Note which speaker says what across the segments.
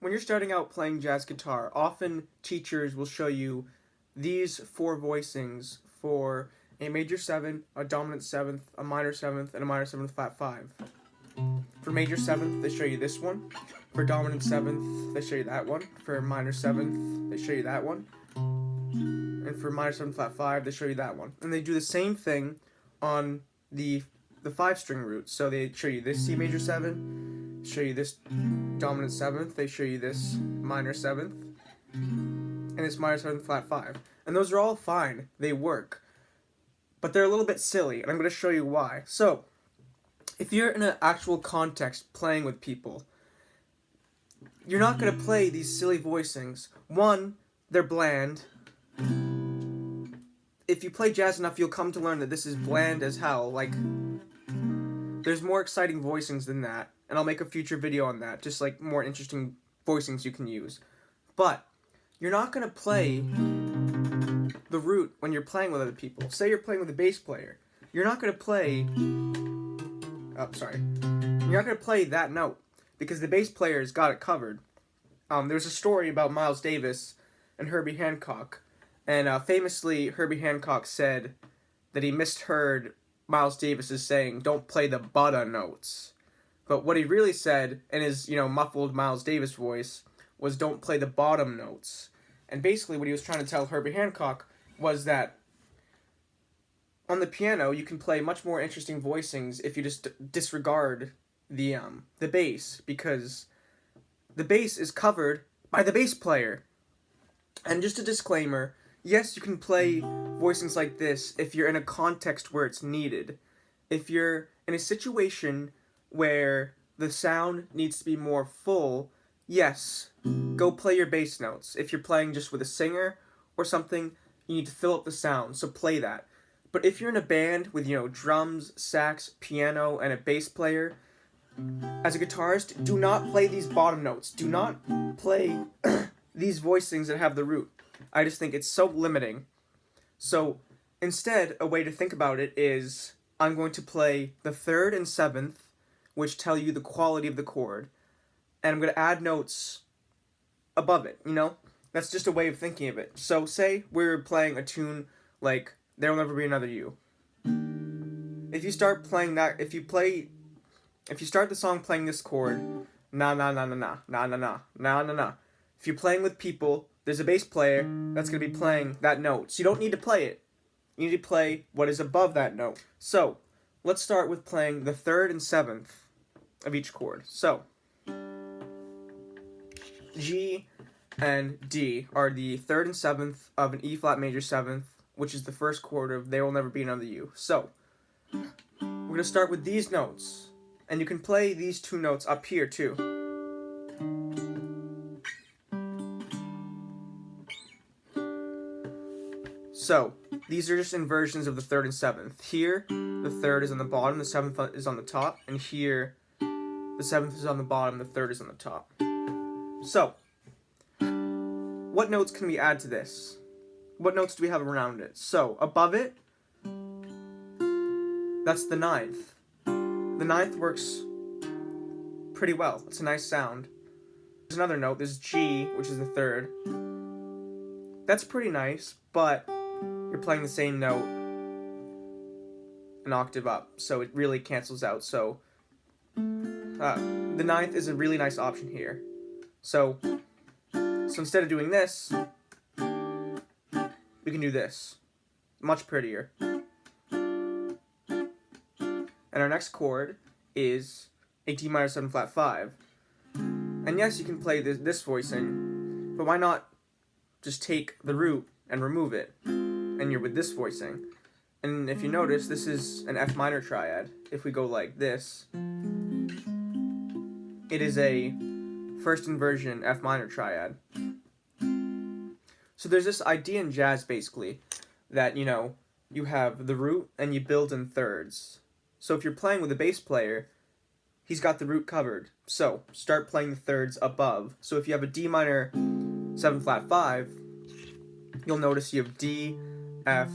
Speaker 1: When you're starting out playing jazz guitar, often teachers will show you these four voicings for a major 7, a dominant 7th, a minor 7th, and a minor 7th flat 5. For major 7th, they show you this one. For dominant 7th, they show you that one. For minor 7th, they show you that one. And for minor 7th flat 5, they show you that one. And they do the same thing on the 5-string root. So they show you this C major 7, show you this dominant 7th, they show you this minor 7th, and this minor 7th flat 5. And those are all fine, they work. But they're a little bit silly, and I'm going to show you why. So, if you're in an actual context playing with people, you're not going to play these silly voicings. One, they're bland. If you play jazz enough, you'll come to learn that this is bland as hell. Like, there's more exciting voicings than that. And I'll make a future video on that, just like more interesting voicings you can use. But you're not going to play the root when you're playing with other people. Say you're playing with a bass player. You're not going to play... You're not going to play that note because the bass player's got it covered. There's a story about Miles Davis and Herbie Hancock. And famously, Herbie Hancock said that he misheard Miles Davis's saying, "Don't play the butta notes." But what he really said, in his, muffled Miles Davis voice, was "don't play the bottom notes." And basically what he was trying to tell Herbie Hancock was that on the piano, you can play much more interesting voicings if you just disregard the bass, because the bass is covered by the bass player. And just a disclaimer, yes, you can play voicings like this if you're in a context where it's needed. If you're in a situation where the sound needs to be more full, yes, go play your bass notes. If you're playing just with a singer or something, you need to fill up the sound, so play that. But if you're in a band with, drums, sax, piano, and a bass player, as a guitarist, do not play these bottom notes. Do not play these voicings that have the root. I just think it's so limiting. So, instead, a way to think about it is, I'm going to play the 3rd and 7th, which tell you the quality of the chord, and I'm going to add notes above it, That's just a way of thinking of it. So, say we're playing a tune like There Will Never Be Another You. If you start playing that, if you start the song playing this chord, na na na na na, na na na, na na na. If you're playing with people, there's a bass player that's going to be playing that note. So you don't need to play it. You need to play what is above that note. So, let's start with playing the 3rd and 7th of each chord. So, G and D are the 3rd and 7th of an E flat major 7th, which is the first chord of There Will Never Be Another You. So, we're going to start with these notes. And you can play these two notes up here too. So, these are just inversions of the 3rd and 7th. Here, the 3rd is on the bottom, the 7th is on the top, and here, the 7th is on the bottom, the 3rd is on the top. So, what notes can we add to this? What notes do we have around it? So, above it, that's the 9th. The 9th works pretty well. It's a nice sound. There's another note, there's G, which is the 3rd. That's pretty nice, but you're playing the same note an octave up, so it really cancels out. So the 9th is a really nice option here. So instead of doing this, we can do this. Much prettier. And our next chord is a D minor 7 flat 5. And yes, you can play this voicing, but why not just take the root and remove it, and you're with this voicing. And if you notice, this is an F minor triad. If we go like this, it is a first inversion F minor triad. So there's this idea in jazz, basically, that, you have the root and you build in thirds. So if you're playing with a bass player, he's got the root covered. So start playing the thirds above. So if you have a D minor 7 flat 5, you'll notice you have D, F,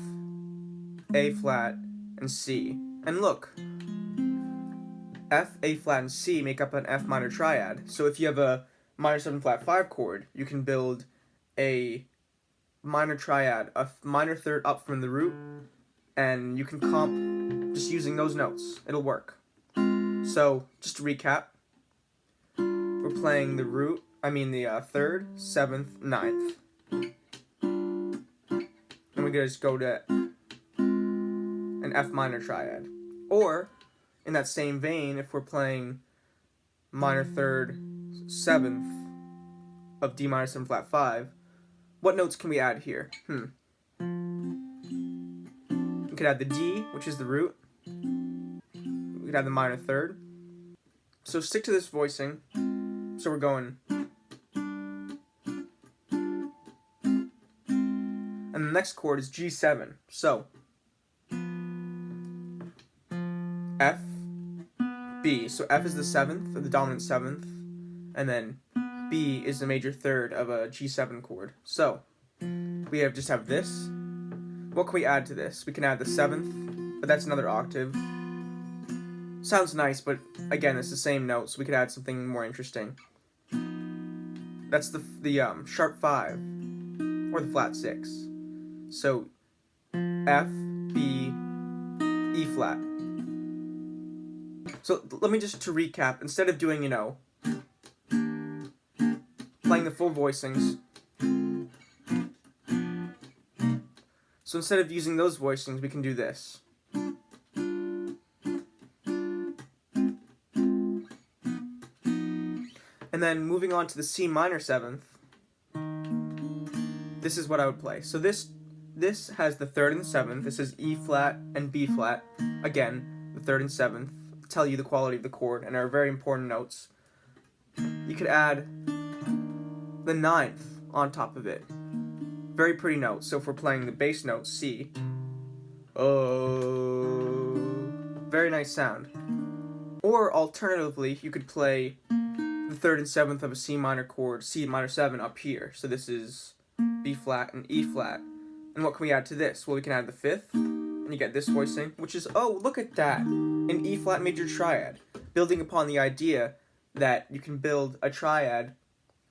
Speaker 1: A flat, and C. And look, F, A flat, and C make up an F minor triad. So if you have a minor 7 flat 5 chord, you can build a minor triad, a minor third up from the root, and you can comp just using those notes. It'll work. So, just to recap, we're playing the root, the third, 7th, 9th. And we just go to an F minor triad. Or, in that same vein, if we're playing minor third, 7th of D minor 7 flat 5, what notes can we add here? We could add the D, which is the root. We could add the minor third. So stick to this voicing. So we're going. And the next chord is G7. So F, B. So F is the 7th, the dominant 7th, and then B is the major third of a G7 chord. So we just have this. What can we add to this? We can add the 7th, but that's another octave. Sounds nice, but again, it's the same note, so we could add something more interesting. That's the sharp 5, or the flat 6. So F, B, E flat. So let me just to recap, instead of doing, playing the full voicings. So instead of using those voicings, we can do this. And then moving on to the C minor 7th, this is what I would play. So this has the 3rd and the 7th. This is E flat and B flat. Again, the 3rd and 7th tell you the quality of the chord and are very important notes. You could add the 9th on top of it. Very pretty notes. So if we're playing the bass note C, oh, very nice sound. Or alternatively, you could play the 3rd and 7th of a C minor chord, C minor 7 up here. So this is B flat and E flat. And what can we add to this? Well, we can add the 5th, and you get this voicing, which is, oh, look at that, an E flat major triad, building upon the idea that you can build a triad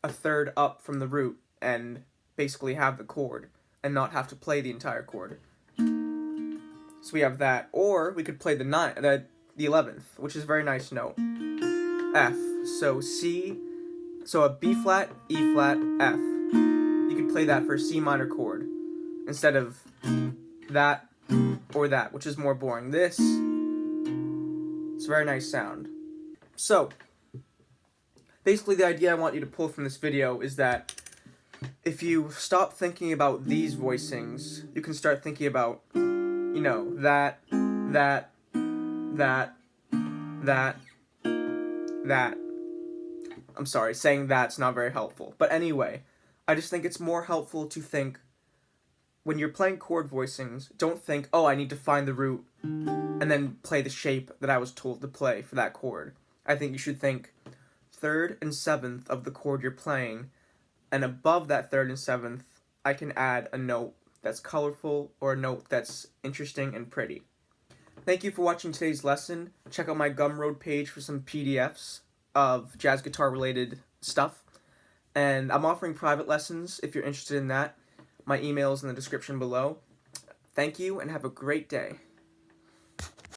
Speaker 1: a third up from the root and basically have the chord and not have to play the entire chord. So we have that, or we could play the 11th, which is a very nice note. F. So C, so a B flat, E flat, F. You could play that for a C minor chord instead of that or that, which is more boring. This, it's a very nice sound. So, basically the idea I want you to pull from this video is that if you stop thinking about these voicings, you can start thinking about, that, that. I'm sorry, saying that's not very helpful. But anyway, I just think it's more helpful to think, when you're playing chord voicings, don't think, oh, I need to find the root and then play the shape that I was told to play for that chord. I think you should think 3rd and 7th of the chord you're playing, and above that 3rd and 7th, I can add a note that's colorful or a note that's interesting and pretty. Thank you for watching today's lesson. Check out my Gumroad page for some PDFs of jazz guitar related stuff. And I'm offering private lessons if you're interested in that. My email is in the description below. Thank you and have a great day.